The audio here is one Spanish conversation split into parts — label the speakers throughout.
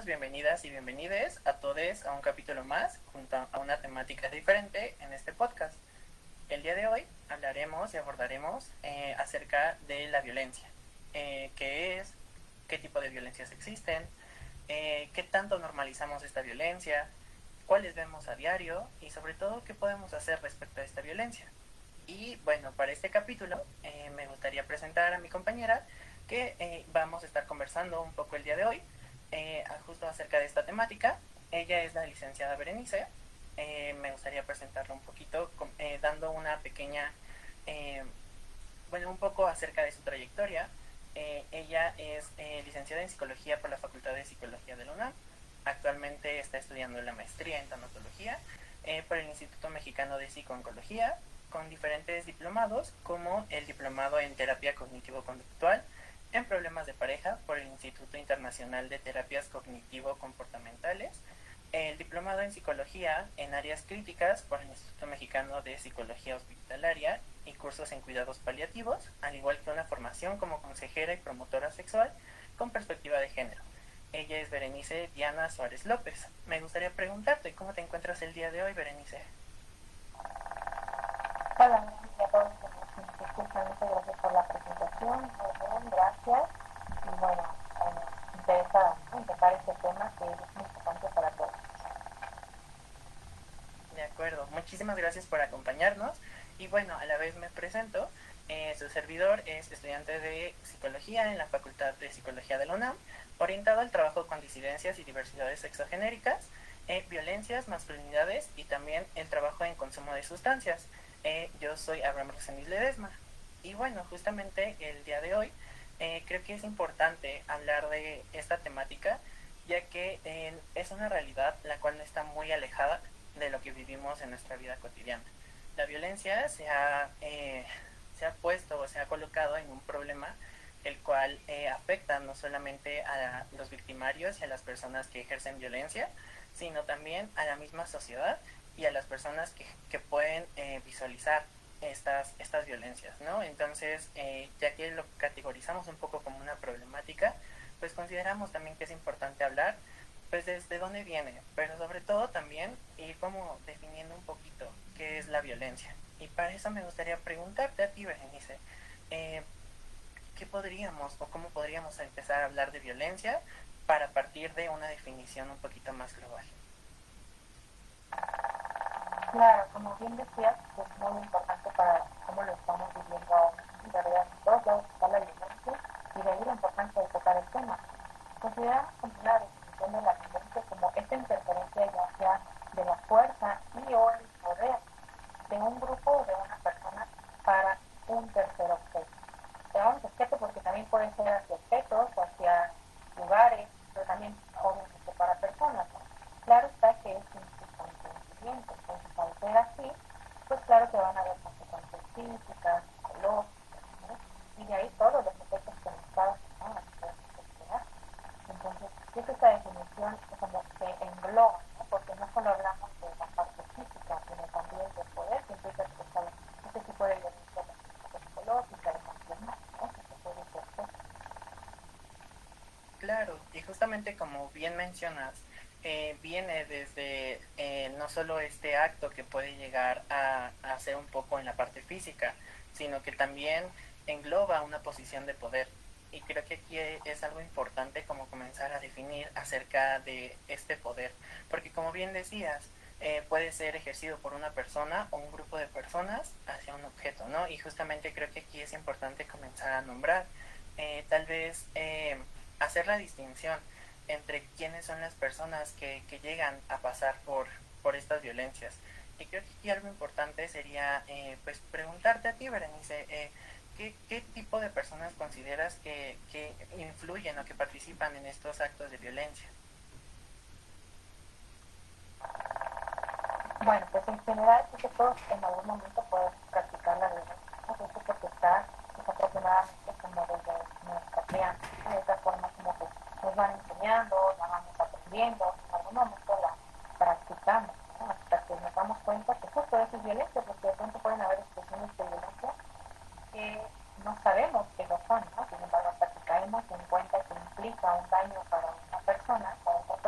Speaker 1: bienvenidas y bienvenides a todos a un capítulo más junto a una temática diferente en este podcast. El día de hoy hablaremos y abordaremos acerca de la violencia. ¿Qué es? ¿Qué tipo de violencias existen? ¿Qué tanto normalizamos esta violencia? ¿Cuáles vemos a diario? Y sobre todo, ¿qué podemos hacer respecto a esta violencia? Y bueno, para este capítulo me gustaría presentar a mi compañera que vamos a estar conversando un poco el día de hoy justo acerca de esta temática. Ella es la licenciada Berenice. Me gustaría presentarla un poquito dando una pequeña, eh, bueno, un poco acerca de su trayectoria. Ella es licenciada en psicología por la Facultad de Psicología de la UNAM. Actualmente está estudiando la maestría en tanatología por el Instituto Mexicano de Psicooncología, con diferentes diplomados, como el diplomado en terapia cognitivo-conductual en problemas de pareja por el Instituto Internacional de Terapias Cognitivo-Comportamentales, el diplomado en psicología en áreas críticas por el Instituto Mexicano de Psicología Hospitalaria y cursos en cuidados paliativos, al igual que una formación como consejera y promotora sexual con perspectiva de género. Ella es Berenice Diana Suárez López. Me gustaría preguntarte, ¿cómo te encuentras el día de hoy, Berenice?
Speaker 2: Hola, a todos los que nos escuchan, muchas gracias por la presentación. Muy bien, gracias. Y bueno, interesada en tocar este tema que es muy importante para todos.
Speaker 1: De acuerdo, muchísimas gracias por acompañarnos. Y bueno, a la vez me presento. Su servidor es estudiante de psicología en la Facultad de Psicología de la UNAM, orientado al trabajo con disidencias y diversidades sexogenéricas, violencias, masculinidades y también el trabajo en consumo de sustancias. Yo soy Abraham Rosenis Ledesma. Y bueno, justamente el día de hoy creo que es importante hablar de esta temática, ya que es una realidad la cual no está muy alejada de lo que vivimos en nuestra vida cotidiana. La violencia se ha puesto o se ha colocado en un problema el cual afecta no solamente a los victimarios y a las personas que ejercen violencia, sino también a la misma sociedad y a las personas que pueden visualizar estas violencias, ¿no? Entonces, ya que lo categorizamos un poco como una problemática, pues consideramos también que es importante hablar pues desde dónde viene, pero sobre todo también ir como definiendo un poquito qué es la violencia. Y para eso me gustaría preguntarte a ti, Berenice, eh, ¿qué podríamos o cómo podríamos empezar a hablar de violencia para partir de una definición un poquito más global?
Speaker 2: Claro, como bien decías, es muy importante para cómo lo estamos viviendo ahora. En realidad, en todos lados está la violencia y de ahí la importancia de tocar el tema. Consideramos como la definición de la violencia como esta interferencia ya sea de la fuerza y o el poder de un grupo o de una persona para un tercer objeto. Llamamos objeto porque también puede ser hacia objetos, hacia lugares, pero también obviamente para personas, ¿no? Claro está que es un consentimiento, entonces al ser así, pues claro que van a haber consecuencias físicas, psicológicas, ¿no? Y de ahí todos los efectos que nos causan, ¿no? Entonces, si es esta definición como que engloba, ¿no? Porque no solo hablamos de la parte física, sino también del poder que implica este tipo de violencia psicológica, emocional, ¿no? Que se puede ejercer.
Speaker 1: Claro, y justamente como bien mencionas, viene desde no solo este acto que puede llegar a ser un poco en la parte física, sino que también engloba una posición de poder. Y creo que aquí es algo importante como comenzar a definir acerca de este poder, porque como bien decías, puede ser ejercido por una persona o un grupo de personas hacia un objeto, ¿no? Y justamente creo que aquí es importante comenzar a nombrar, tal vez hacer la distinción entre quiénes son las personas que llegan a pasar por estas violencias. Y creo que aquí algo importante sería pues preguntarte a ti, Berenice, ¿qué tipo de personas consideras que influyen o que participan en estos actos de violencia?
Speaker 2: Bueno, pues en general, sí que todos en algún momento podemos practicar la violencia, ¿no? Esto porque está desafortunadamente como desde nuestra crianza, ¿no? De esta forma como que nos van enseñando, la vamos aprendiendo, en algún momento la practicamos, ¿no? Hasta que nos damos cuenta que justo eso es violencia, porque de pronto pueden haber expresiones de violencia que no sabemos que lo son, ¿no? Sin embargo, hasta que caemos en cuenta que implica un daño para una persona, para otra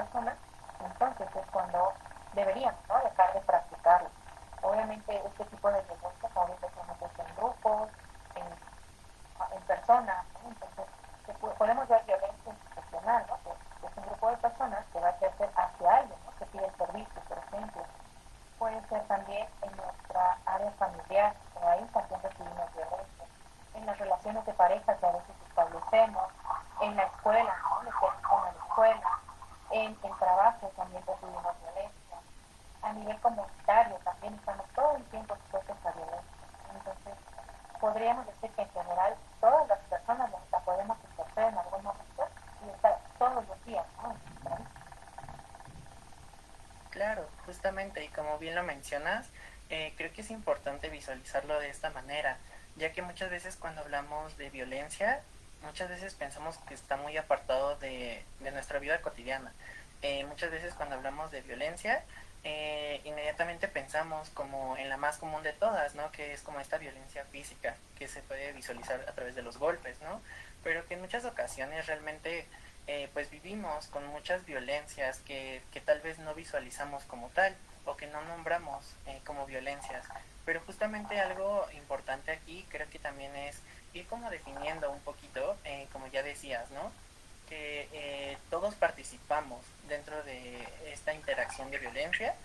Speaker 2: hacemos en la escuela, ¿no? Lo que hacemos en la escuela, en el trabajo también recibimos violencia, a nivel comunitario también estamos todo el tiempo expuestos a violencia. Entonces, podríamos decir que en general todas las personas la podemos ejercer en algún momento y estar todos los días, ¿no?
Speaker 1: Claro, justamente, y como bien lo mencionas, creo que es importante visualizarlo de esta manera, ya que muchas veces cuando hablamos de violencia, muchas veces pensamos que está muy apartado de nuestra vida cotidiana. Muchas veces cuando hablamos de violencia, inmediatamente pensamos como en la más común de todas, ¿no? Que es como esta violencia física que se puede visualizar a través de los golpes, ¿no? Pero que en muchas ocasiones realmente pues vivimos con muchas violencias que tal vez no visualizamos como tal o que no nombramos como violencias. Pero justamente algo importante aquí creo que también es ir como definiendo un poquito, como ya decías, ¿no? Que todos participamos dentro de esta interacción de violencia,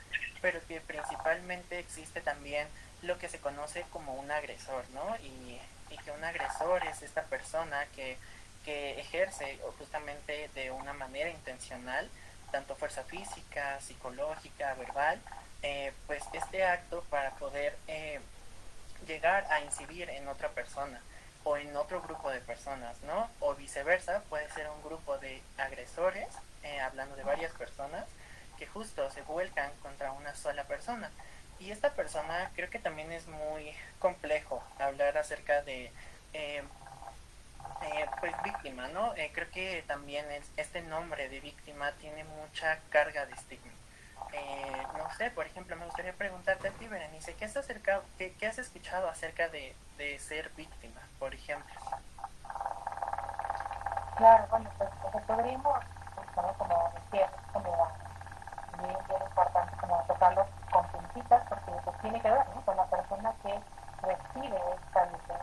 Speaker 1: pero que principalmente existe también lo que se conoce como un agresor, ¿no? Y que un agresor es esta persona que ejerce justamente de una manera intencional, tanto fuerza física, psicológica, verbal, pues este acto para poder llegar a incidir en otra persona o en otro grupo de personas, ¿no? O viceversa, puede ser un grupo de agresores, hablando de varias personas, que justo se vuelcan contra una sola persona. Y esta persona creo que también es muy complejo hablar acerca de eh, pues víctima, ¿no? Creo que también este nombre de víctima tiene mucha carga de estigma. No sé, por ejemplo, me gustaría preguntarte a ti, Berenice, ¿qué has escuchado acerca de ser víctima, por ejemplo?
Speaker 2: Claro, bueno, pues lo que podríamos, ¿no? Como decía, como bien, bien importante como tocarlo con pincitas porque pues, tiene que ver, ¿no? Con la persona que recibe esta violencia.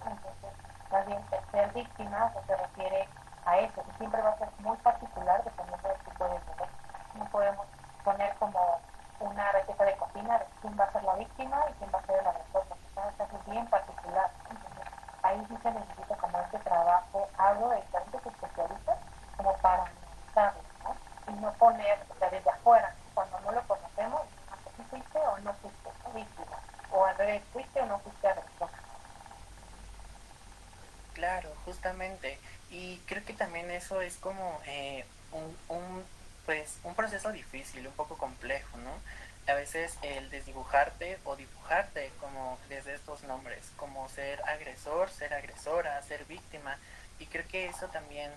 Speaker 2: Entonces, más bien ser víctima pues, se refiere a eso, que siempre va a ser muy particular dependiendo del tipo de violencia. No podemos poner como una receta de cocina de quién va a ser la víctima y quién va a ser el agresor, porque cada caso es bien particular. Entonces, ahí sí se necesita como este trabajo, algo de diferentes especialistas, como para analizarlo, ¿no? Y no poner, o sea, desde afuera, cuando no lo conocemos, si fuiste o no fuiste víctima, o al revés, fuiste o no fuiste agresor.
Speaker 1: Claro, justamente. Y creo que también eso es como pues, un proceso difícil, un poco complejo, ¿no? A veces el desdibujarte o dibujarte como desde estos nombres, como ser agresor, ser agresora, ser víctima. Y creo que eso también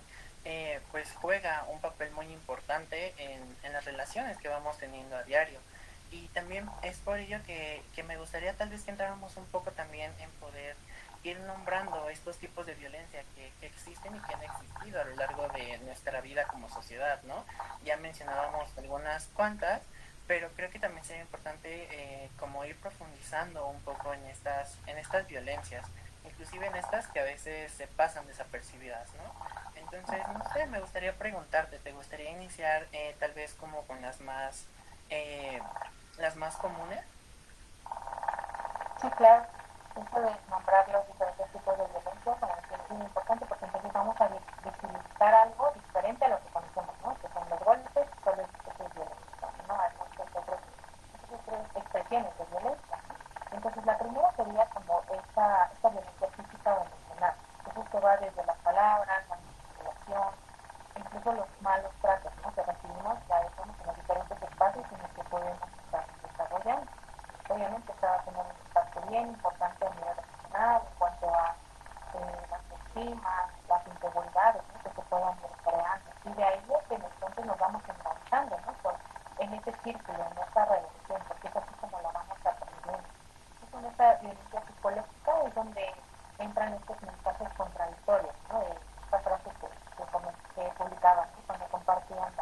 Speaker 1: pues juega un papel muy importante en las relaciones que vamos teniendo a diario. Y también es por ello que me gustaría tal vez que entráramos un poco también en poder ir nombrando estos tipos de violencia que existen y que han existido a lo largo de nuestra vida como sociedad, ¿no? Ya mencionábamos algunas cuantas, pero creo que también sería importante como ir profundizando un poco en estas violencias, inclusive en estas que a veces se pasan desapercibidas, ¿no? Entonces, no sé, me gustaría preguntarte, ¿te gustaría iniciar tal vez como con eh, las más comunes?
Speaker 2: Sí, claro, esto de nombrar los diferentes tipos de violencia para mí es muy importante porque entonces vamos a visibilizar algo diferente a lo que conocemos, ¿no? Que son los golpes, solo es violencia, ¿no? Hay muchas otras expresiones de violencia. Entonces, la primera sería como esta violencia física o emocional. Eso va desde las palabras, la manipulación, incluso los malos tratos, ¿no? Que recibimos, ya estamos en los diferentes espacios en los que podemos estar desarrollando. Obviamente está va a tener un impacto bien importante a nivel emocional en cuanto a las estigmas, las inseguridades, ¿no? Que se puedan ir creando. Y de ahí es que entonces nos vamos enganchando, ¿no? En ese círculo, en esa relación, porque es así como lo vamos aprendiendo. Con esta violencia psicológica es donde entran estos mensajes contradictorios, ¿no? De esta frase que publicaban, ¿no? Cuando compartían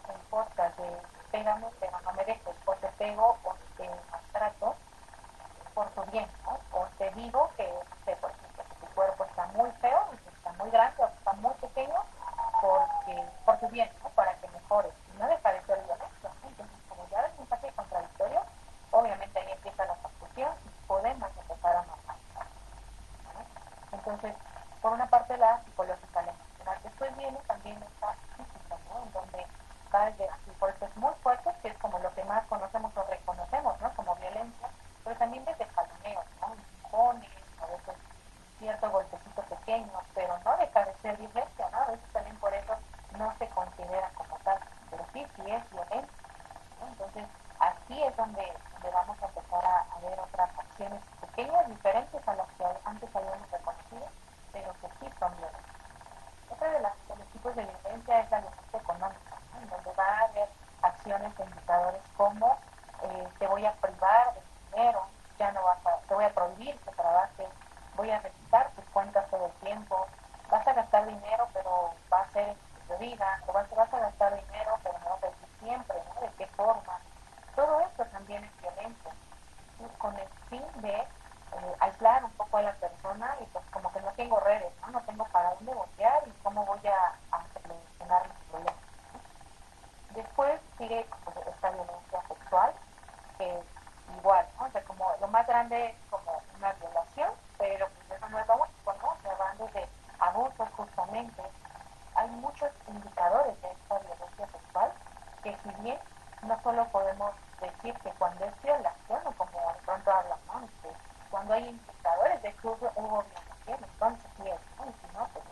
Speaker 2: el podcast de pégame pero no me dejes, o te pego o te maltrato por tu bien, ¿no? O te digo que, no sé, por ejemplo, que tu cuerpo está muy feo, y que está muy grande o que está muy pequeño, por tu bien, ¿no? Para que mejores. Y no deja de ser violencia, ¿no? Entonces, como ya el mensaje dar de así golpes muy fuertes, que es como lo que más conocemos o reconocemos, ¿no? Como violencia, pero también desde jaloneos, ¿no? Empujones, a veces cierto golpecito pequeño, pero no deja de ser violencia, ¿no? A veces también por eso no se considera como tal, pero sí, sí es violencia, ¿no? Entonces, aquí es donde vamos a empezar a ver otras acciones pequeñas, diferentes a las que antes habíamos reconocido, pero que sí son violentas. Otra de los tipos de violencia es la violencia económica, ¿no? En donde va a haber acciones e indicadores como te voy a privar de dinero, ya no vas a, te voy a prohibir que trabajes, voy a revisar tus cuentas todo el tiempo, vas a gastar dinero pero va a ser en tu bebida, o vas a gastar dinero pero me vas a decir siempre, ¿no? ¿De qué forma? Todo esto también es violencia, ¿sí? Con el fin de aislar un poco a la persona y pues como que no tengo redes, ¿no? No tengo para dónde voltear y cómo voy a solucionar mis problemas, ¿no? Después sigue pues, esta violencia sexual, que igual, ¿no? O sea, como lo más grande es como una violación, pero pues eso no es lo único, ¿no? O sea, van desde abusos justamente. Hay muchos indicadores de esta violencia sexual que si bien no solo podemos decir que cuando es violación o como de pronto hablamos, que cuando hay indicadores de que hubo violación, entonces sí es, ¿no? Y si no, pues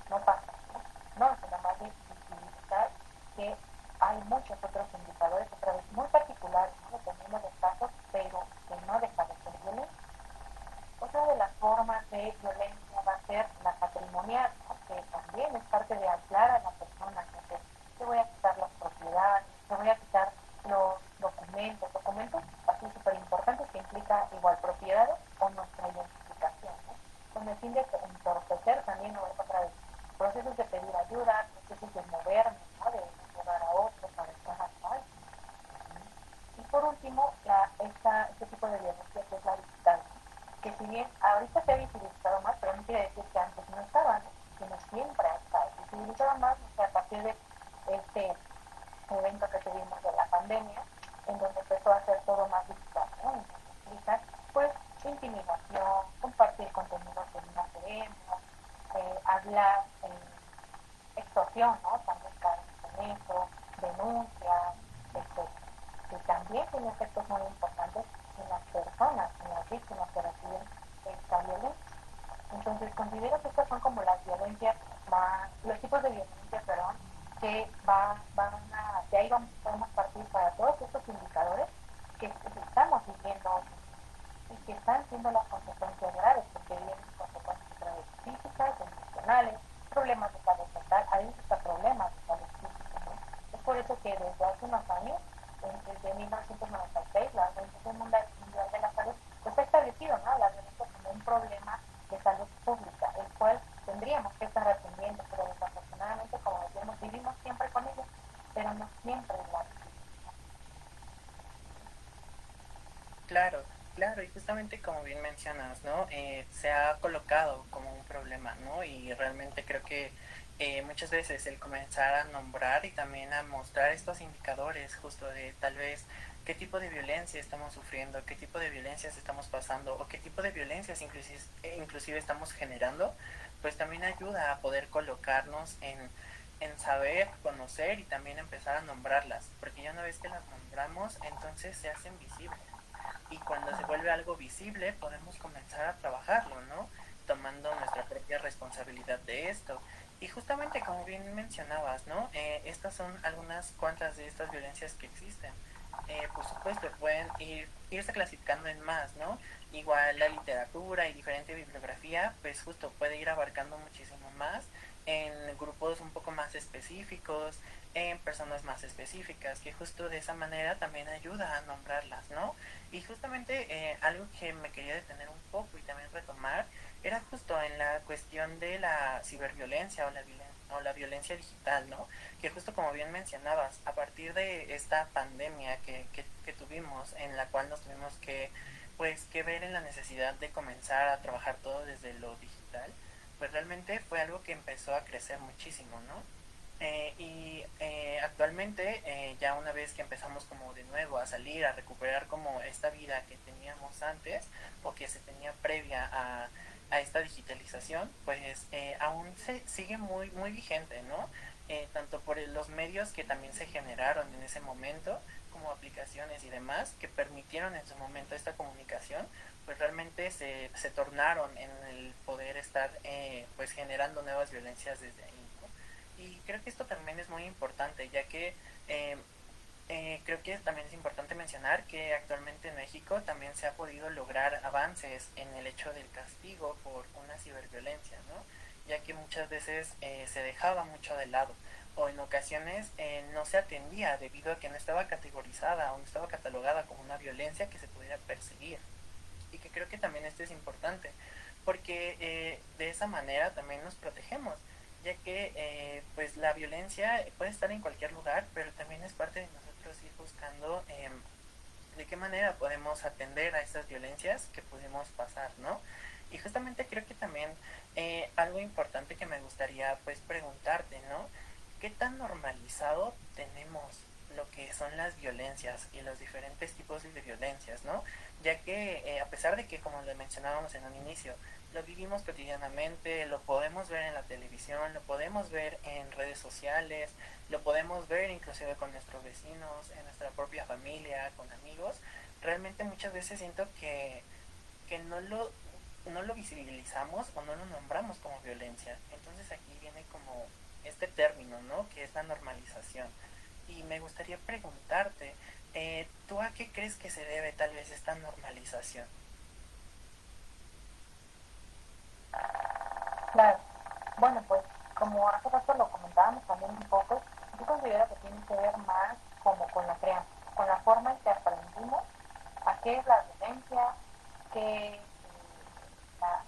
Speaker 2: no pasa, ¿no? No, sino más bien visibilizar que hay muchos otros indicadores, otra vez muy particulares, ¿no? Dependiendo del caso, pero que no deja de ser violencia. Otra de las formas de violencia va a ser la patrimonial, ¿no? Que también es parte de aislar a la persona. Entonces, te voy a quitar las propiedades, te voy a quitar los documentos así súper importantes que implica igual propiedades o nuestra identificación, ¿no? Con el fin de entorpecer también otra vez procesos de pedir ayuda, procesos de moverme, ¿no? De un lugar a otro para estar actual. Y por último, este tipo de violencia que es la digital, que si bien ahorita se ha visibilizado más, pero no quiere decir que antes no estaban, sino siempre ha estado visibilizado más, o sea, a partir de este evento que tuvimos de la pandemia, en donde empezó a hacer todo más digital, ¿no? En donde implica, pues, intimidación, compartir contenido que no queremos, hablar, extorsión, ¿no? También cae en eso, denuncias, etc. Que también tiene efectos muy importantes en las personas, en las víctimas que reciben esta violencia. Entonces considero que estas son como las violencias más, los tipos de violencia, perdón, que de ahí podemos partir para todos estos indicadores que estamos viviendo hoy y que están siendo las consecuencias graves, porque vienen consecuencias graves físicas, emocionales, problemas de salud mental, hay hasta problemas de salud física, ¿no? Es por eso que desde hace unos años, desde 1996, la Organización Mundial de la Salud pues ha establecido, ¿no?, la violencia como un problema de salud pública, el cual tendríamos que estar atendiendo, pero desafortunadamente, como decíamos, vivimos siempre con ella, pero no siempre la vivimos.
Speaker 1: Claro, claro, y justamente como bien mencionas, ¿no? Se ha colocado como un problema, ¿no? Y realmente creo que muchas veces el comenzar a nombrar y también a mostrar estos indicadores justo de tal vez qué tipo de violencia estamos sufriendo, qué tipo de violencias estamos pasando o qué tipo de violencias inclusive estamos generando, pues también ayuda a poder colocarnos en saber, conocer y también empezar a nombrarlas, porque ya una vez que las nombramos, entonces se hacen visibles y cuando se vuelve algo visible podemos comenzar a trabajarlo, ¿no? Tomando nuestra propia responsabilidad de esto. Y justamente como bien mencionabas, ¿no? Estas son algunas cuantas de estas violencias que existen. Por supuesto, pueden irse clasificando en más, ¿no? Igual la literatura y diferente bibliografía, pues justo puede ir abarcando muchísimo más en grupos un poco más específicos, en personas más específicas, que justo de esa manera también ayuda a nombrarlas, ¿no? Y justamente algo que me quería detener un poco y también retomar era justo en la cuestión de la ciberviolencia o la violencia digital, ¿no? Que justo como bien mencionabas, a partir de esta pandemia que tuvimos, en la cual nos tuvimos pues, que ver en la necesidad de comenzar a trabajar todo desde lo digital, pues realmente fue algo que empezó a crecer muchísimo, ¿no? Actualmente, ya una vez que empezamos como de nuevo a salir, a recuperar como esta vida que teníamos antes o que se tenía previa a esta digitalización, pues aún se sigue muy, muy vigente, ¿no? tanto por los medios que también se generaron en ese momento, como aplicaciones y demás, que permitieron en su momento esta comunicación, pues realmente se tornaron en el poder estar pues generando nuevas violencias desde ahí, ¿no? Y creo que esto también es muy importante, ya que eh, creo que también es importante mencionar que actualmente en México también se ha podido lograr avances en el hecho del castigo por una ciberviolencia, ¿no? Ya que muchas veces se dejaba mucho de lado o en ocasiones no se atendía debido a que no estaba categorizada o no estaba catalogada como una violencia que se pudiera perseguir. Y que creo que también esto es importante porque de esa manera también nos protegemos, ya que pues la violencia puede estar en cualquier lugar, pero también es parte de nosotros ir buscando de qué manera podemos atender a estas violencias que podemos pasar, ¿no? Y justamente creo que también algo importante que me gustaría pues preguntarte, ¿no? ¿Qué tan normalizado tenemos lo que son las violencias y los diferentes tipos de violencias, ¿no? Ya que a pesar de que, como lo mencionábamos en un inicio, lo vivimos cotidianamente, lo podemos ver en la televisión, lo podemos ver en redes sociales, lo podemos ver inclusive con nuestros vecinos, en nuestra propia familia, con amigos, realmente muchas veces siento que no lo visibilizamos o no lo nombramos como violencia. Entonces aquí viene como este término, ¿no? Que es la normalización. Y me gustaría preguntarte, ¿tú a qué crees que se debe tal vez esta normalización?
Speaker 2: Claro. Bueno, pues como hace rato lo comentábamos también un poco, yo considero que tiene que ver más como con la crianza, con la forma en que aprendimos a qué es la violencia, qué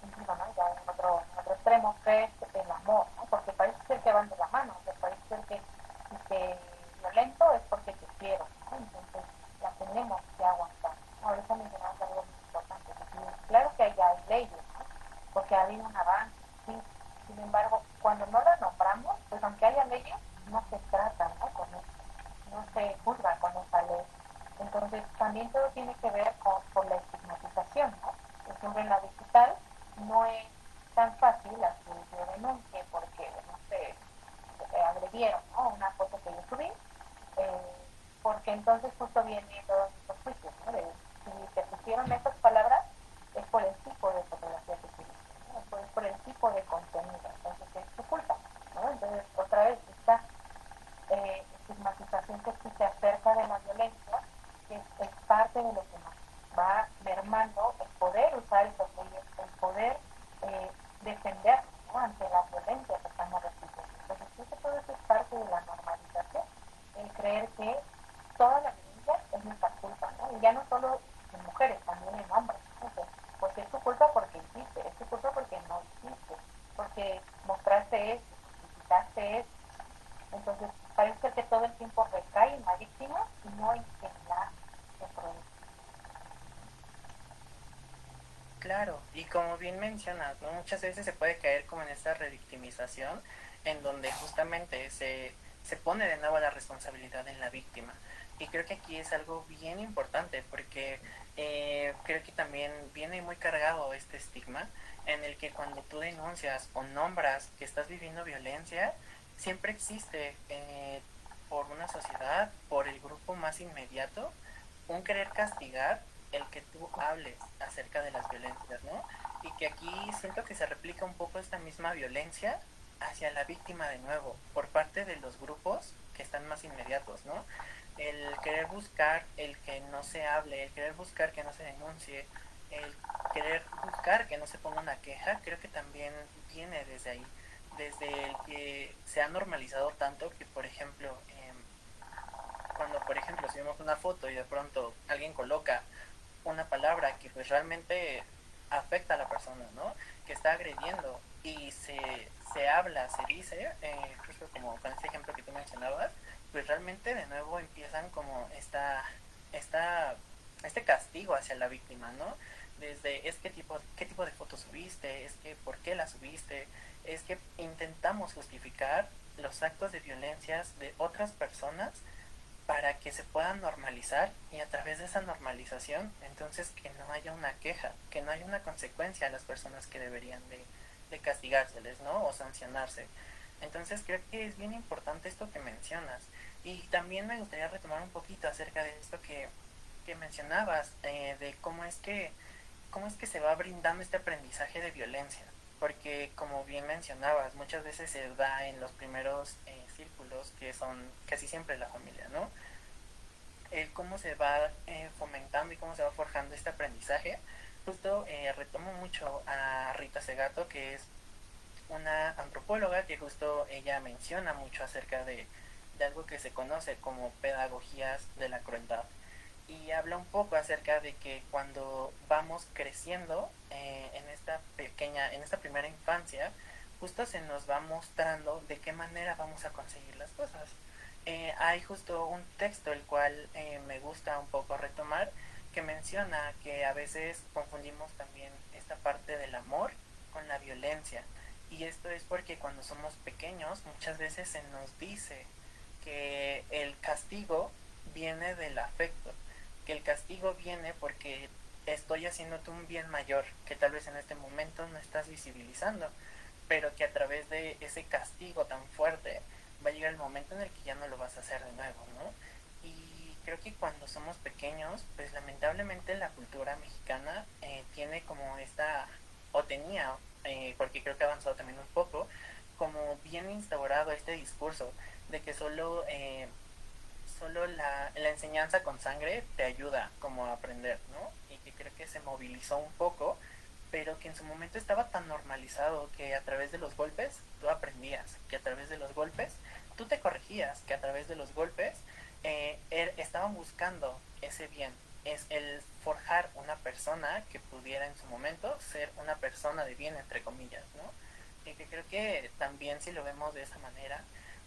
Speaker 2: incluso, ¿no? Ya en otro extremo, qué es el amor, ¿no? Porque parece ser que van de la mano, o sea, parece ser que si te violento es porque te quiero, ¿no? Entonces la tenemos que aguantar. Ahorita mencionamos algo muy importante, que claro que ya hay leyes, ¿no? Porque ha habido un avance, sí. Sin embargo, cuando no las nombramos, pues aunque haya leyes, no se trata, ¿no? Con eso, no se juzga con esa ley. Entonces, también todo tiene que ver con la estigmatización, ¿no? Por ejemplo, en la digital no es tan fácil a que yo denuncie porque, no sé, agredieron, ¿no? Una foto que yo subí, eh, porque entonces justo vienen todos estos juicios, ¿no? De si te pusieron estas palabras, es por el tipo de fotografía que tuviste, ¿no? Es por el tipo de contenido, entonces es tu culpa, ¿no? Entonces, otra vez, esta estigmatización que existe acerca de la violencia es parte de lo que nos va mermando el poder usar esas leyes, el poder defender, ¿no? Ante la violencia que estamos recibiendo. Entonces, todo eso es parte de la normalización, el creer que toda la violencia es nuestra culpa, ¿no? Y ya no solo en mujeres, también en hombres, ¿no? Porque es tu culpa porque hiciste, es tu culpa porque no hiciste, porque mostraste eso, quitaste eso. Entonces, parece que todo el tiempo recae en la víctima y no en la que produce.
Speaker 1: Claro, y como bien mencionas, ¿no? Muchas veces se puede caer como en esta revictimización, en donde justamente se pone de nuevo la responsabilidad en la víctima. Y creo que aquí es algo bien importante, porque creo que también viene muy cargado este estigma, en el que cuando tú denuncias o nombras que estás viviendo violencia, siempre existe por una sociedad, por el grupo más inmediato, un querer castigar el que tú hables acerca de las violencias, ¿no? Y que aquí siento que se replica un poco esta misma violencia hacia la víctima de nuevo, por parte de los grupos que están más inmediatos, ¿no? El querer buscar el que no se hable, el querer buscar que no se denuncie, el querer buscar que no se ponga una queja, creo que también viene desde ahí, desde el que se ha normalizado tanto que, por ejemplo, cuando, por ejemplo, subimos una foto y de pronto alguien coloca una palabra que pues realmente afecta a la persona, ¿no? Que está agrediendo y se habla, se dice, justo como con este ejemplo que tú mencionabas, pues realmente de nuevo empiezan como esta, este castigo hacia la víctima, ¿no? Desde es qué tipo de foto subiste, es que por qué la subiste, es que intentamos justificar los actos de violencias de otras personas para que se puedan normalizar y a través de esa normalización, entonces que no haya una queja, que no haya una consecuencia a las personas que deberían de castigárseles, ¿no? O sancionarse. Entonces creo que es bien importante esto que mencionas. Y también me gustaría retomar un poquito acerca de esto que mencionabas, de cómo es que se va brindando este aprendizaje de violencia. Porque como bien mencionabas, muchas veces se da en los primeros círculos que son casi siempre la familia, ¿no? Cómo se va fomentando y cómo se va forjando este aprendizaje. Justo retomo mucho a Rita Segato, que es una antropóloga que justo ella menciona mucho acerca de algo que se conoce como pedagogías de la crueldad. Y habla un poco acerca de que cuando vamos creciendo en esta primera infancia, justo se nos va mostrando de qué manera vamos a conseguir las cosas. Hay justo un texto el cual me gusta un poco retomar que menciona que a veces confundimos también esta parte del amor con la violencia. Y esto es porque cuando somos pequeños muchas veces se nos dice que el castigo viene del afecto, que el castigo viene porque estoy haciéndote un bien mayor que tal vez en este momento no estás visibilizando, pero que a través de ese castigo tan fuerte va a llegar el momento en el que ya no lo vas a hacer de nuevo, ¿no? Y creo que cuando somos pequeños, pues lamentablemente la cultura mexicana tiene como esta, o tenía, porque creo que ha avanzado también un poco, como bien instaurado este discurso de que solo la enseñanza con sangre te ayuda como a aprender, ¿no? Y que creo que se movilizó un poco, pero que en su momento estaba tan normalizado que a través de los golpes tú aprendías, que a través de los golpes tú te corregías, que a través de los golpes estaban buscando ese bien, es el forjar una persona que pudiera en su momento ser una persona de bien, entre comillas, ¿no? Y que creo que también si lo vemos de esa manera,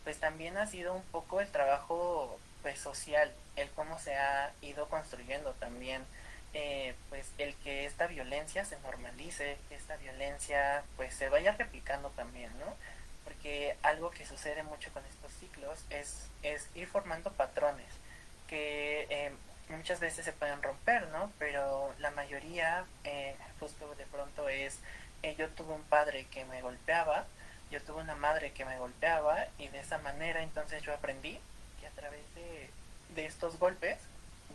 Speaker 1: pues también ha sido un poco el trabajo pues social, el cómo se ha ido construyendo también, pues el que esta violencia se normalice, que esta violencia pues se vaya replicando también, ¿no? Porque algo que sucede mucho con estos ciclos es ir formando patrones que muchas veces se pueden romper, ¿no? Pero la mayoría justo de pronto es, yo tuve un padre que me golpeaba, yo tuve una madre que me golpeaba y de esa manera entonces yo aprendí que a través de estos golpes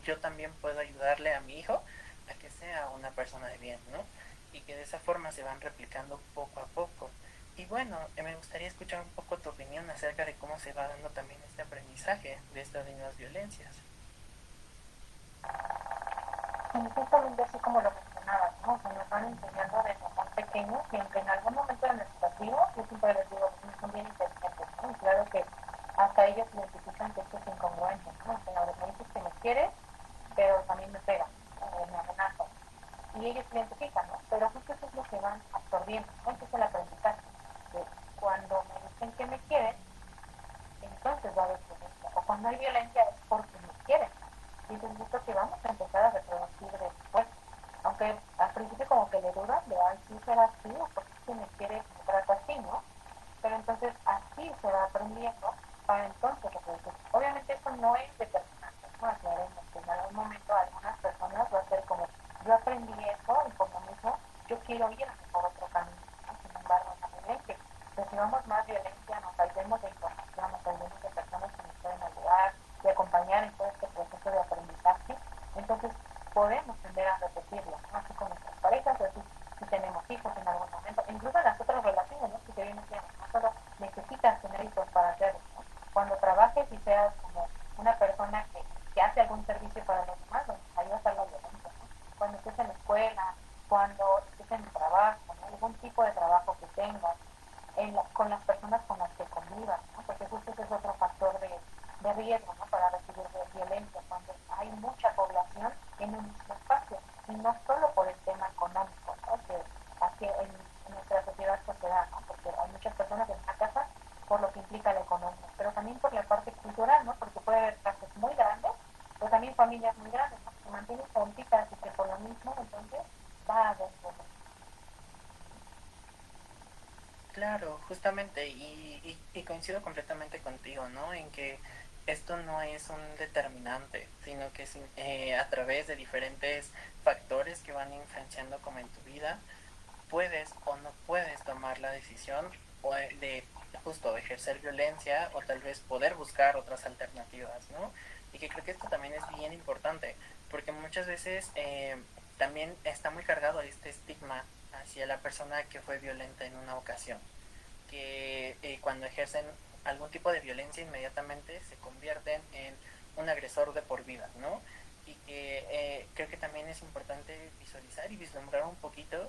Speaker 1: yo también puedo ayudarle a mi hijo a que sea una persona de bien, ¿no? Y que de esa forma se van replicando poco a poco. Y bueno, me gustaría escuchar un poco tu opinión acerca de cómo se va dando también este aprendizaje de estas mismas violencias.
Speaker 2: Y justamente así como lo mencionabas, ¿no? O sea, nos van enseñando desde muy pequeños y en algún momento de nuestras vidas, yo siempre les digo, son bien inteligentes, ¿no? Y claro que hasta ellos identifican que esto es incongruente, ¿no? O sea, me dices que me quieres, pero también me pegas, ¿no? Me amenazas. Y ellos identifican, ¿no? Pero justo eso es lo que van absorbiendo, ¿no? Ese es el aprendizaje. Que cuando me dicen que me quieren, entonces va a haber violencia. O cuando hay violencia es porque me quieren. Y es esto que vamos a empezar a reproducir después. Aunque al principio como que le dudan de, ay, sí será así, o porque si me quiere, me trata así, ¿no? Pero entonces así se va aprendiendo para entonces reproducir. Obviamente esto no es determinante, ¿no? Aclaremos que en algún momento a algunas personas va a ser como, yo aprendí eso y por lo mismo yo quiero ir por otro camino, ¿no? Sin embargo, en la medida que recibamos más violencia, nos ayudemos de información, nos ayudemos de personas que nos pueden ayudar y acompañar en todo este proceso de aprendizaje, entonces podemos tender a repetirlo, ¿no? Así con nuestras parejas, así si tenemos hijos en algún momento, incluso en las otras relaciones, ¿no? Que se vienen bien, no solo necesitas tener hijos para hacerlo, ¿no? Cuando trabajes y seas como una persona que hace algún servicio para los demás, bueno, ahí va a estar la violencia, ¿no? Cuando estés en la escuela, cuando estés en el trabajo, ¿no? Algún tipo de trabajo que tengas, con las personas con las que convivas, ¿no? Porque justo ese es otro factor de riesgo, ¿no? Para recibir violencia, cuando hay mucha población en un mismo espacio, y no solo por el tema económico, ¿no? Que aquí en nuestra sociedad pues se da, ¿no? Porque hay muchas personas en una casa por lo que implica la economía, pero también por la parte cultural, ¿no? Porque puede haber casas muy grandes, pero también familias muy grandes, ¿no? Que se mantienen juntitas y que por lo mismo entonces va a haber violencia.
Speaker 1: Claro, justamente, y coincido completamente contigo, ¿no? En que esto no es un determinante, sino que es a través de diferentes factores que van influenciando como en tu vida, puedes o no puedes tomar la decisión de justo ejercer violencia o tal vez poder buscar otras alternativas, ¿no? Y que creo que esto también es bien importante, porque muchas veces también está muy cargado este estigma hacia la persona que fue violenta en una ocasión, que cuando ejercen algún tipo de violencia inmediatamente se convierten en un agresor de por vida, ¿no? Y que creo que también es importante visualizar y vislumbrar un poquito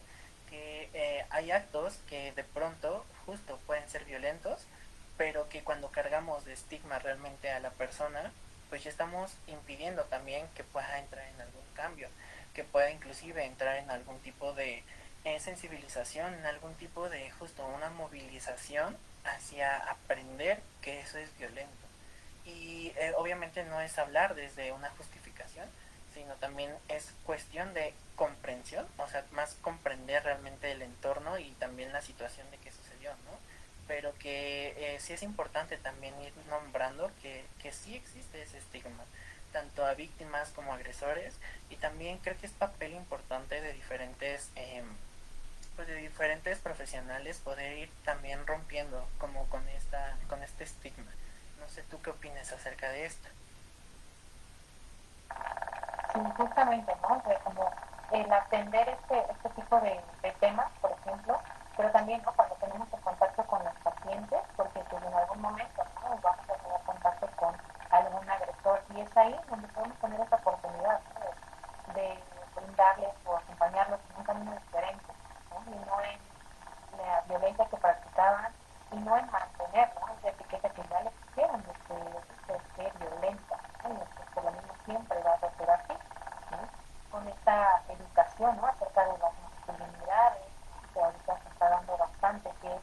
Speaker 1: que hay actos que de pronto justo pueden ser violentos, pero que cuando cargamos de estigma realmente a la persona, pues ya estamos impidiendo también que pueda entrar en algún cambio, que pueda inclusive entrar en algún tipo de sensibilización, en algún tipo de justo una movilización hacia aprender que eso es violento. Y obviamente no es hablar desde una justificación, sino también es cuestión de comprensión, o sea, más comprender realmente el entorno y también la situación de qué sucedió, ¿no? Pero que sí es importante también ir nombrando que sí existe ese estigma, tanto a víctimas como a agresores, y también creo que es papel importante de diferentes pues de diferentes profesionales poder ir también rompiendo como con este estigma. No sé tú qué opinas acerca de esto.
Speaker 2: Sí, justamente, ¿no? O sea, como el atender este tipo de temas, por ejemplo, pero también, ¿no? Cuando tenemos el contacto con los pacientes, porque pues, en algún momento, ¿no? Vamos a tener contacto con algún agresor y es ahí donde podemos tener esa oportunidad, ¿no? de brindarles o acompañarlos en un camino diferente, ¿no? Y no en la violencia que practicaban y no en mantener, ¿no? Esa etiqueta que ya le pusieron de ser violenta, ¿no? Y pues por lo mismo siempre va a ser así, ¿no? Con esta educación, ¿no? Acerca de las masculinidades, que ahorita se está dando bastante, que es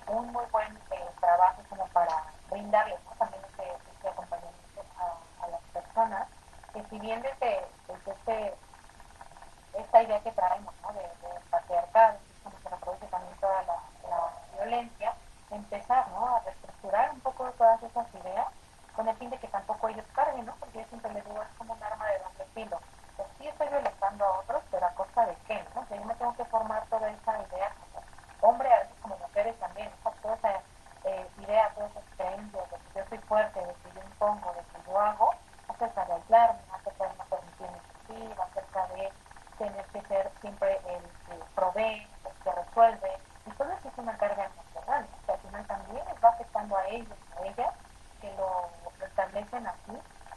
Speaker 2: un muy buen trabajo como para brindarles, ¿no? También este acompañamiento a las personas, que si bien desde esta idea que traemos, ¿no? de patriarcado, como se reproduce también toda la violencia, empezar, ¿no? A reestructurar un poco todas esas ideas con el fin de que tampoco ellos carguen, ¿no? Porque yo siempre les digo, es como un arma de doble filo. Pues sí estoy violentando a otros, pero a costa de qué, ¿no? Que yo me tengo que formar toda esa idea como hombre, a veces como mujeres también, ¿no? Toda esa idea, todas esas creencias de que yo soy fuerte, de que yo impongo, de que yo hago, acerca de aislarme, acerca de no permitirme sentir, acerca de tener que ser siempre el que provee, el que resuelve, y todo eso es una carga emocional, ¿no? Que al final también les va afectando a ellos, a ellas, que lo establecen así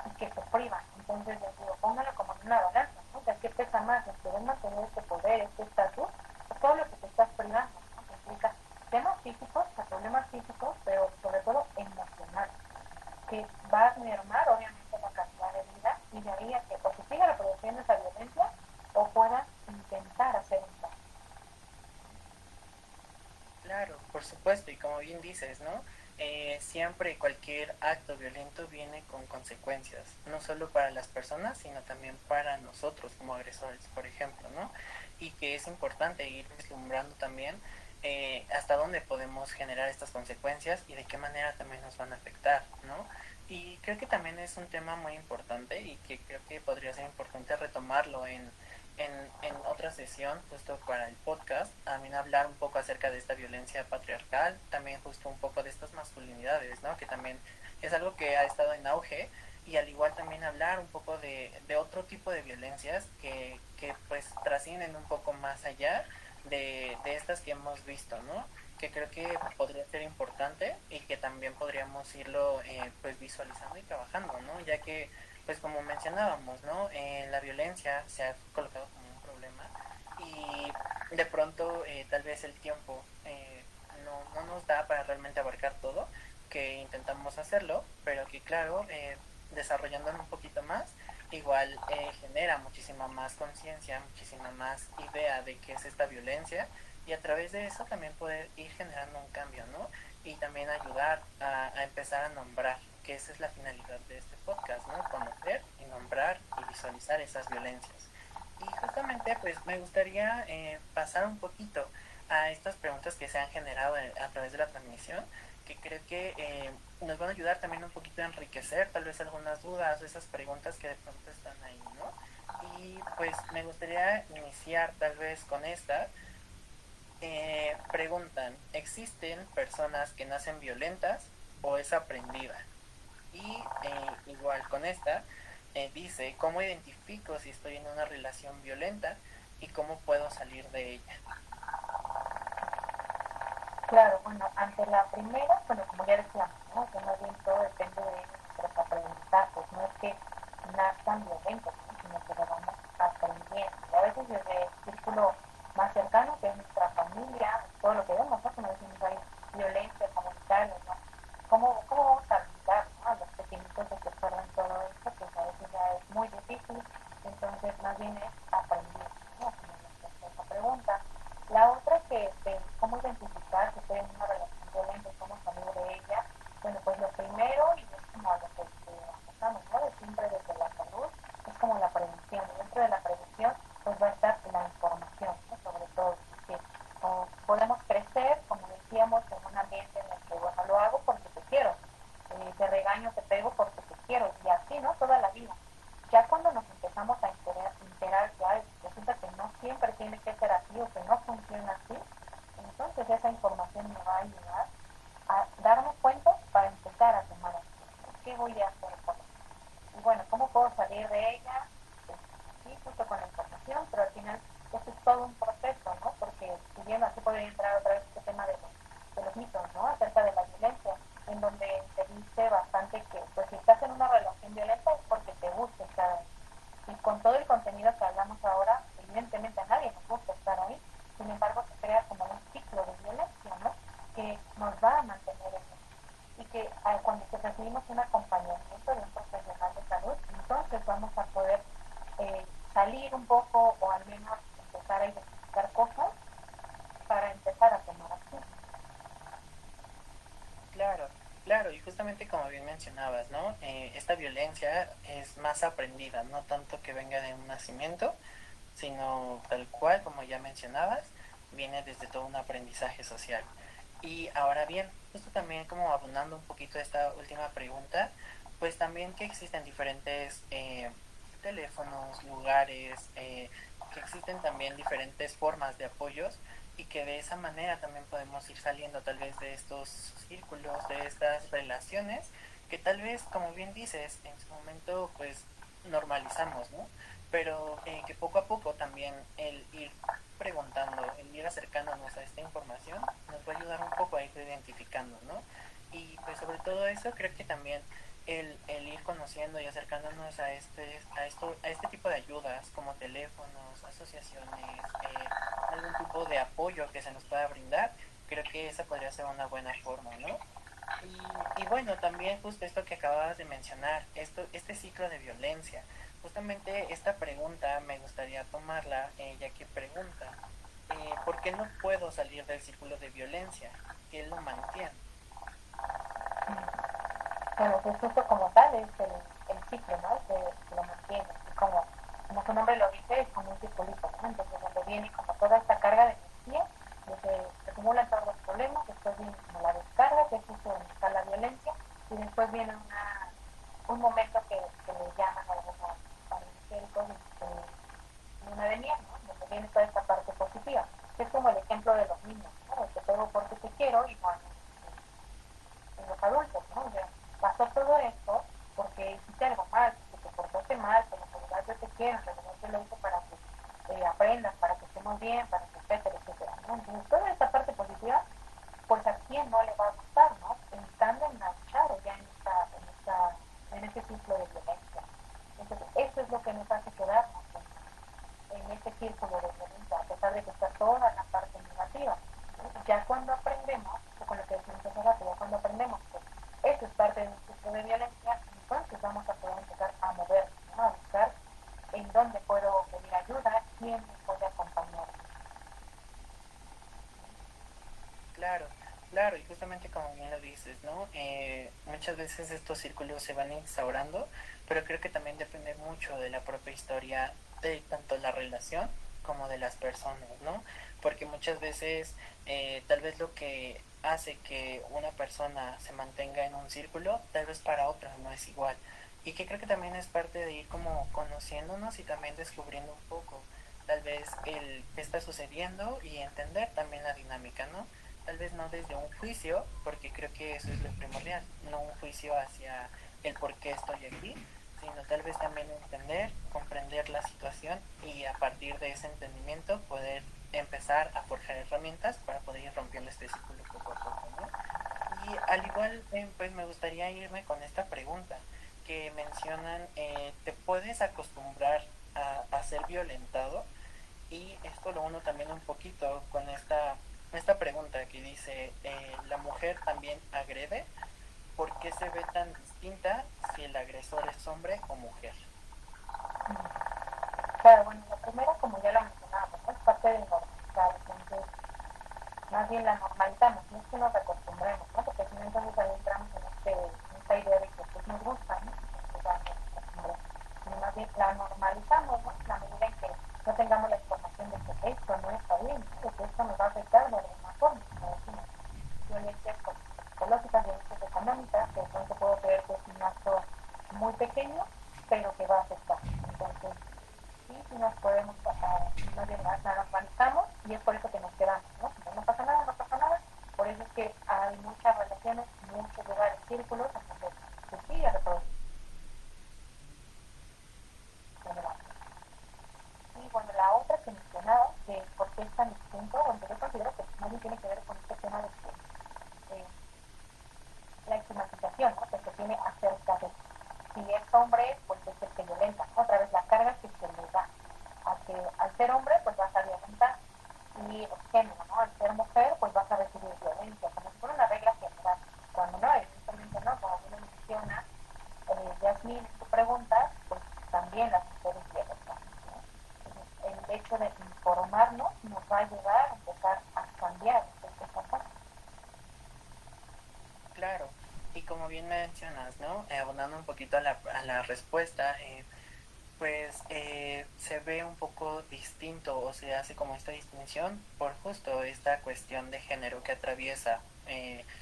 Speaker 2: y que se privan. Entonces les digo, póngalo como en una balanza, ¿no? O sea, ¿qué pesa más? El poder mantener este poder, este estatus, o todo lo que te estás privando, ¿no? Que implica temas físicos, o problemas físicos, pero sobre todo emocionales, que va a mermar obviamente la calidad de vida y de ahí a que o se siga reproduciendo esa violencia o puedan intentar hacer un cambio.
Speaker 1: Claro, por supuesto, y como bien dices, ¿no? Siempre cualquier acto violento viene con consecuencias, no solo para las personas, sino también para nosotros como agresores, por ejemplo, ¿no? Y que es importante ir vislumbrando también hasta dónde podemos generar estas consecuencias y de qué manera también nos van a afectar, ¿no? Y creo que también es un tema muy importante y que creo que podría ser importante retomarlo en otra sesión, justo para el podcast, también hablar un poco acerca de esta violencia patriarcal, también justo un poco de estas masculinidades, ¿no? Que también es algo que ha estado en auge, y al igual también hablar un poco de otro tipo de violencias que pues trascienden un poco más allá de estas que hemos visto, ¿no? Que creo que podría ser importante y que también podríamos irlo pues visualizando y trabajando, ¿no? Ya que pues como mencionábamos, ¿no? La violencia se ha colocado como un problema y de pronto tal vez el tiempo no nos da para realmente abarcar todo, que intentamos hacerlo, pero que claro, desarrollándolo un poquito más, igual genera muchísima más conciencia, muchísima más idea de qué es esta violencia, y a través de eso también poder ir generando un cambio, ¿no? Y también ayudar a empezar a nombrar, que esa es la finalidad de este podcast, ¿no? Conocer y nombrar y visualizar esas violencias. Y justamente pues me gustaría pasar un poquito a estas preguntas que se han generado a través de la transmisión, que creo que nos van a ayudar también un poquito a enriquecer tal vez algunas dudas o esas preguntas que de pronto están ahí, ¿no? Y pues me gustaría iniciar tal vez con esta, Preguntan, ¿existen personas que nacen violentas o es aprendida? Y igual con esta, dice, ¿cómo identifico si estoy en una relación violenta y cómo puedo salir de ella?
Speaker 2: Claro, bueno, ante la primera, bueno, como ya decíamos, ¿no? Que más bien todo depende de nuestros aprendizajes, no es que nazcan violentos, ¿no? Sino que lo vamos aprendiendo. Y a veces desde el círculo más cercano, que es nuestra familia, todo lo que vemos, ¿no? Como decimos, hay violencia comunitaria, ¿no? ¿Cómo vamos a ayudar, ¿no? A los pequeñitos a que observen todo esto? Pues a veces ya es muy difícil, entonces más bien es aprender, ¿no? Como nos esa pregunta. La otra que cómo identificar si estoy en una relación violenta y cómo salir de ella, bueno, pues lo primero, y es como a lo que empezamos, ¿no? De siempre desde la salud, es como la prevención. Y dentro de la prevención, pues va a estar la información, ¿no? Sobre todo, que podemos crecer, como decíamos, en un ambiente en el que, bueno, lo hago porque te quiero, te regaño, te pego porque te quiero, y así, ¿no? Toda la vida. Ya cuando nos empezamos a enterar ya resulta que no siempre tiene que ser así o que no funciona así, entonces esa información me va a ayudar a darme cuenta para empezar a tomar acción. ¿Qué voy a hacer con eso? Y bueno, ¿cómo puedo salir de ella? Pues, sí, justo con la información, pero al final esto es todo un proceso, ¿no? Porque si bien así podría entrar otra vez este tema de los mitos, ¿no? Acerca de la violencia, en donde se dice bastante que, pues, si estás en una relación violenta es porque te gusta estar ahí. Y con todo el contenido que hablamos ahora, evidentemente a nadie nos gusta estar ahí, sin embargo se crea como un ciclo de violencia, ¿no? Que nos va a mantener en eso. Y que cuando recibimos un acompañamiento de un profesional de salud, entonces vamos a poder salir un poco o al menos empezar a identificar cosas para empezar a tomar acción.
Speaker 1: Claro, claro, y justamente como bien mencionabas, ¿no? Esta violencia es más aprendida, no tanto que venga de un nacimiento, sino tal cual, como ya mencionabas, viene desde todo un aprendizaje social. Y ahora bien, justo también como abundando un poquito esta última pregunta, pues también que existen diferentes teléfonos, lugares, que existen también diferentes formas de apoyos y que de esa manera también podemos ir saliendo tal vez de estos círculos, de estas relaciones, que tal vez, como bien dices, en su momento pues normalizamos, ¿no? Pero que poco a poco también el ir preguntando, el ir acercándonos a esta información nos va a ayudar un poco a ir identificando, ¿no? Y pues sobre todo eso creo que también el ir conociendo y acercándonos a este tipo de ayudas como teléfonos, asociaciones, algún tipo de apoyo que se nos pueda brindar, creo que esa podría ser una buena forma, ¿no? Y bueno, también justo esto que acababas de mencionar, este ciclo de violencia, justamente esta pregunta me gustaría tomarla, ya que pregunta, ¿por qué no puedo salir del círculo de violencia? ¿Qué lo mantiene?
Speaker 2: Bueno, pues justo como tal es el ciclo, ¿no? Que lo mantiene. Y como su nombre lo dice, es como un circulito, ¿no? Entonces, donde viene como toda esta carga de energía, donde se acumulan todos los problemas, después viene como la descarga, que es justo donde está la violencia, y después viene un momento que le llaman algunos evangélicos luna de miel, ¿no? Donde viene toda esta parte positiva, que es como el ejemplo de los niños, ¿no? De que pego porque te quiero, y bueno, en los adultos, ¿no? O sea, pasó todo esto porque hiciste algo mal, porque te portaste mal, pero en realidad yo te quiero, en realidad yo lo hice para que aprendas, para que estemos bien, para que etcétera, etcétera, ¿no? Entonces, toda esta parte positiva, pues a quién no le va a gustar, ¿no? Estando enganchado ya en este ciclo de violencia. Entonces, eso es lo que nos hace quedarnos en este círculo de violencia, a pesar de que está toda la parte negativa. Ya cuando aprendemos, con lo que decimos hace rato, ya cuando aprendemos que eso es parte de un ciclo de violencia, entonces vamos a poder empezar a movernos, ¿no? A buscar en dónde puedo pedir ayuda, quién me puede acompañar.
Speaker 1: Claro, claro, y justamente como bien lo dices, ¿no? Muchas veces estos círculos se van instaurando, pero creo que también depende mucho de la propia historia de tanto la relación como de las personas, ¿no? Porque muchas veces tal vez lo que hace que una persona se mantenga en un círculo, tal vez para otra no es igual. Y que creo que también es parte de ir como conociéndonos y también descubriendo un poco tal vez el qué está sucediendo y entender también la dinámica, ¿no? Tal vez no desde un juicio, porque creo que eso es lo primordial, no un juicio hacia el por qué estoy aquí, sino tal vez también entender, comprender la situación y a partir de ese entendimiento poder empezar a forjar herramientas para poder ir rompiendo este círculo poco a poco, ¿no? Y al igual, pues me gustaría irme con esta pregunta que mencionan, ¿te puedes acostumbrar a ser violentado? Y esto lo uno también un poquito con esta pregunta que dice, ¿la mujer también agrede? ¿Por qué se ve tan distinta si el agresor es hombre o mujer?
Speaker 2: Claro, bueno, lo primero, como ya lo mencionábamos, ¿no? Es parte del normalizar, entonces, más bien la normalizamos, no es que nos acostumbremos, ¿no? Porque si no, entonces ahí entramos en esta idea de que pues nos gusta, ¿no? Entonces ya nos acostumbramos. Sino más bien la normalizamos, ¿no? En la medida en que no tengamos la información de que esto no está bien, ¿no? De que esto nos va a afectar de alguna forma, como decimos, violencias psicológicas, violencias económicas, que de pronto puedo creer que es un acto muy pequeño, pero que va a afectar. Entonces, sí nos podemos pasar, nos normalizamos y es por eso que nos quedamos, ¿no? Como no pasa nada, no pasa nada. Por eso es que hay muchas relaciones, muchos lugares, círculos en donde se sigue reproduciendo. Y bueno, la otra que mencionaba, de por qué es tan distinto, bueno, yo considero que más bien tiene que ver con este tema de que la estigmatización, ¿no? Que se tiene acerca de si es hombre, pues es el que violenta, ¿no? Otra vez la carga que se le da a que al ser hombre, pues vas a violentar y el género, ¿no? Al ser mujer, pues vas a recibir violencia, como si fuera una regla general, cuando no, evidentemente no, como bien menciona Yasmin en tu pregunta, pues también las mujeres violentan, ¿no? El hecho de informarnos nos va a ayudar a empezar a cambiar esta parte.
Speaker 1: Claro, y como bien mencionas, ¿no? Abundando un poquito a la respuesta, pues se ve un poco distinto o se hace como esta distinción por justo esta cuestión de género que atraviesa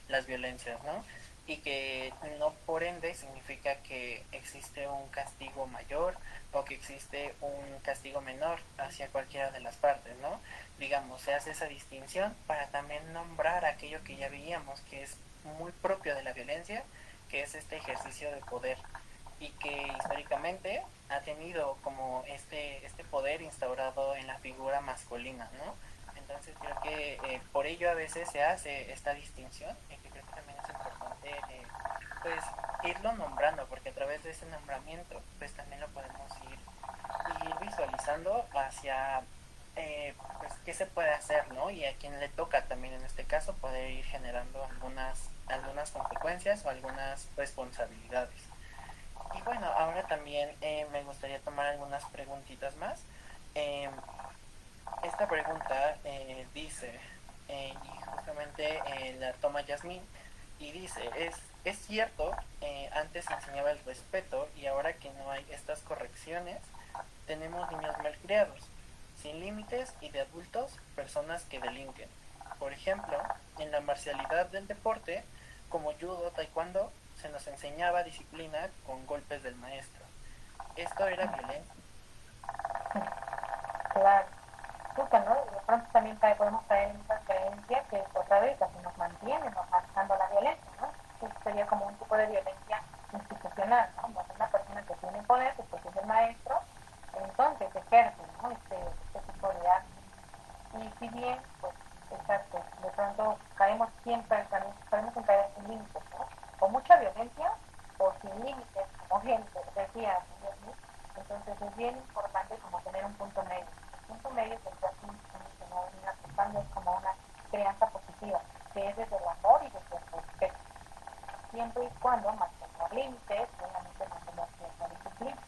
Speaker 1: las violencias, ¿no? Y que no por ende significa que existe un castigo mayor o que existe un castigo menor hacia cualquiera de las partes, ¿no? Digamos, se hace esa distinción para también nombrar aquello que ya veíamos que es muy propio de la violencia, que es este ejercicio de poder y que históricamente ha tenido como este poder instaurado en la figura masculina, ¿no? Entonces creo que por ello a veces se hace esta distinción y que creo que también es importante pues irlo nombrando porque a través de ese nombramiento pues también lo podemos ir visualizando hacia pues qué se puede hacer, ¿no? Y a quién le toca también en este caso poder ir generando algunas consecuencias o algunas responsabilidades. Y bueno, ahora también me gustaría tomar algunas preguntitas más. Eh, esta pregunta dice, y justamente la toma Yasmín, y dice, es cierto, antes se enseñaba el respeto y ahora que no hay estas correcciones, tenemos niños malcriados, sin límites y de adultos, personas que delinquen. Por ejemplo, en la marcialidad del deporte, como judo, taekwondo, se nos enseñaba disciplina con golpes del maestro. Esto era violencia.
Speaker 2: Claro, justo, ¿no? De pronto también podemos caer en esa creencia que otra vez así nos mantiene normalizando la violencia, ¿no? Eso sería como un tipo de violencia institucional, ¿no? Como una persona que tiene poder, que pues es el maestro, entonces ejerce, ¿no? Este tipo de actos. Y si bien, pues, exacto, de pronto caemos siempre, caemos en caer en límites, ¿no? O mucha violencia o sin límites, como bien decía, ¿no? Entonces es bien importante como tener un punto medio. El punto medio que ya es como una crianza positiva, que es desde el amor y desde el respeto, siempre y cuando mantener límites, obviamente mantener cierta disciplina.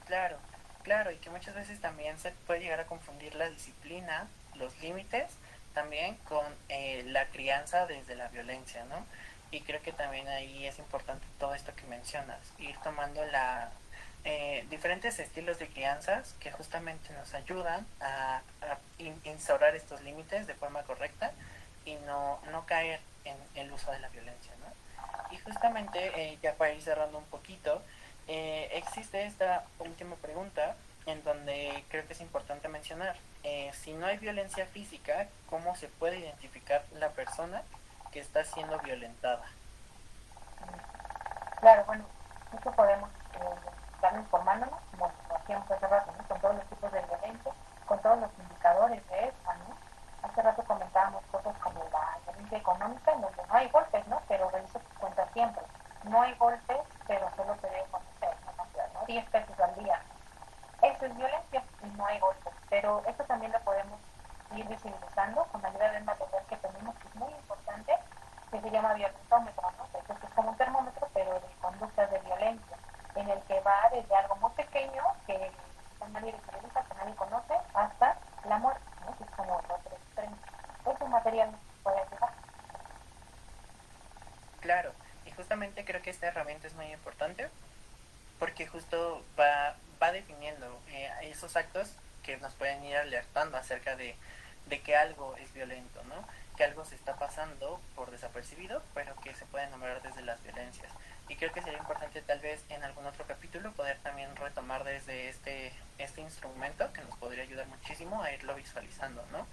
Speaker 1: Claro, claro, y que muchas veces también se puede llegar a confundir la disciplina, los límites, también con la crianza desde la violencia, ¿no? Y creo que también ahí es importante todo esto que mencionas, ir tomando diferentes estilos de crianzas que justamente nos ayudan a instaurar estos límites de forma correcta y no caer en el uso de la violencia, ¿no? Y justamente, ya para ir cerrando un poquito, existe esta última pregunta en donde creo que es importante mencionar, si no hay violencia física, ¿cómo se puede identificar la persona que está siendo violentada?
Speaker 2: Claro, bueno, eso podemos estar informándonos, como hacíamos hace rato, ¿no? Con todos los tipos de violencia, con todos los indicadores de esta, ¿no? Hace rato comentábamos cosas como la violencia económica, en donde no hay golpes, ¿no? Pero reviso tus cuentas siempre. No hay golpes, pero solo te dejo, no sé, una cantidad, ¿no? 10 pesos al día. Eso es violencia y no hay golpes. Pero esto también lo podemos ir visibilizando con la ayuda del material que tenemos, que es muy importante, que se llama violentómetro, ¿no? Que es como un termómetro, pero de conductas de violencia, en el que va desde algo muy pequeño, que nadie visibiliza, que nadie conoce, hasta la muerte, ¿no? Que es como el otro extremo. Ese material nos puede ayudar.
Speaker 1: Claro, y justamente creo que esta herramienta es muy importante porque justo va definiendo esos actos que nos pueden ir alertando acerca de que algo es violento, ¿no? Que algo se está pasando por desapercibido, pero que se puede nombrar desde las violencias. Y creo que sería importante tal vez en algún otro capítulo poder también retomar desde este instrumento que nos podría ayudar muchísimo a irlo visualizando, ¿no?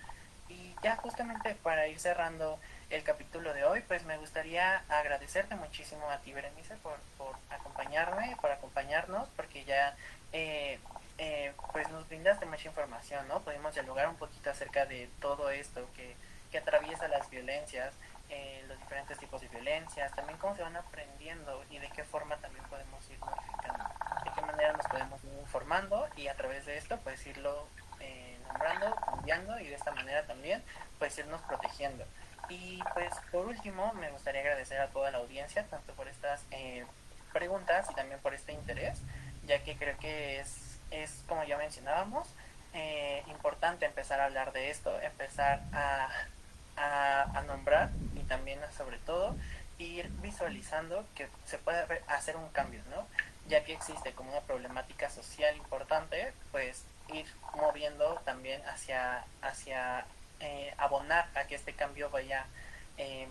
Speaker 1: Y ya justamente para ir cerrando el capítulo de hoy, pues me gustaría agradecerte muchísimo a ti, Berenice, por acompañarme, por acompañarnos, porque ya pues nos brindaste mucha información, ¿no? Pudimos dialogar un poquito acerca de todo esto que atraviesa las violencias, los diferentes tipos de violencias, también cómo se van aprendiendo y de qué forma también podemos ir modificando, de qué manera nos podemos ir informando y a través de esto pues irlo nombrando, cambiando y de esta manera también pues irnos protegiendo. Y pues por último me gustaría agradecer a toda la audiencia, tanto por estas preguntas y también por este interés, ya que creo que es como ya mencionábamos, importante empezar a hablar de esto, empezar a nombrar y también sobre todo ir visualizando que se puede hacer un cambio, ¿no? Ya que existe como una problemática social importante, pues ir moviendo también hacia abonar a que este cambio vaya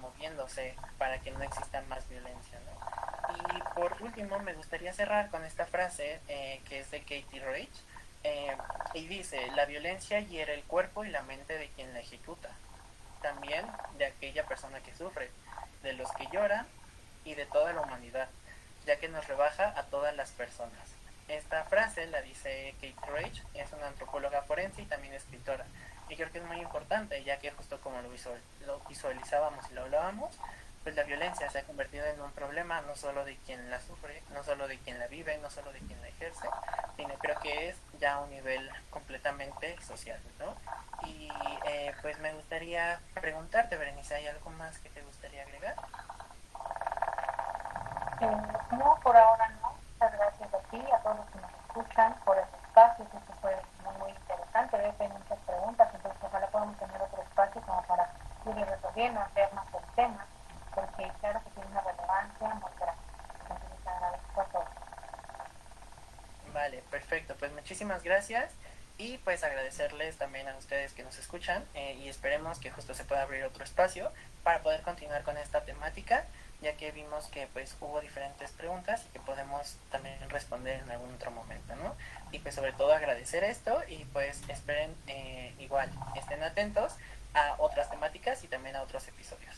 Speaker 1: moviéndose para que no exista más violencia, ¿no? Y por último, me gustaría cerrar con esta frase que es de Katie Rage eh, y dice, la violencia hiere el cuerpo y la mente de quien la ejecuta, también de aquella persona que sufre, de los que lloran y de toda la humanidad, ya que nos rebaja a todas las personas. Esta frase la dice Kate Rage, es una antropóloga forense y también escritora. Y creo que es muy importante, ya que justo como lo visualizábamos y lo hablábamos, pues la violencia se ha convertido en un problema no solo de quien la sufre, no solo de quien la vive, no solo de quien la ejerce, sino creo que es ya a un nivel completamente social, ¿no? Y pues me gustaría preguntarte, Berenice, ¿hay algo más que te gustaría agregar?
Speaker 2: No, por ahora no. Muchas gracias a ti y a todos los que nos escuchan por el espacio. Esto fue muy, muy interesante. Veo que hay muchas preguntas, entonces ojalá podamos tener otro espacio como para ir resolviendo, ampliar más el tema, porque claro que tiene una relevancia muy grande. Entonces les agradezco a todos.
Speaker 1: Vale, perfecto. Pues muchísimas gracias y pues agradecerles también a ustedes que nos escuchan y esperemos que justo se pueda abrir otro espacio para poder continuar con esta temática, ya que vimos que pues hubo diferentes preguntas y que podemos también responder en algún otro momento, ¿no? Y pues sobre todo agradecer esto y pues esperen igual, estén atentos a otras temáticas y también a otros episodios.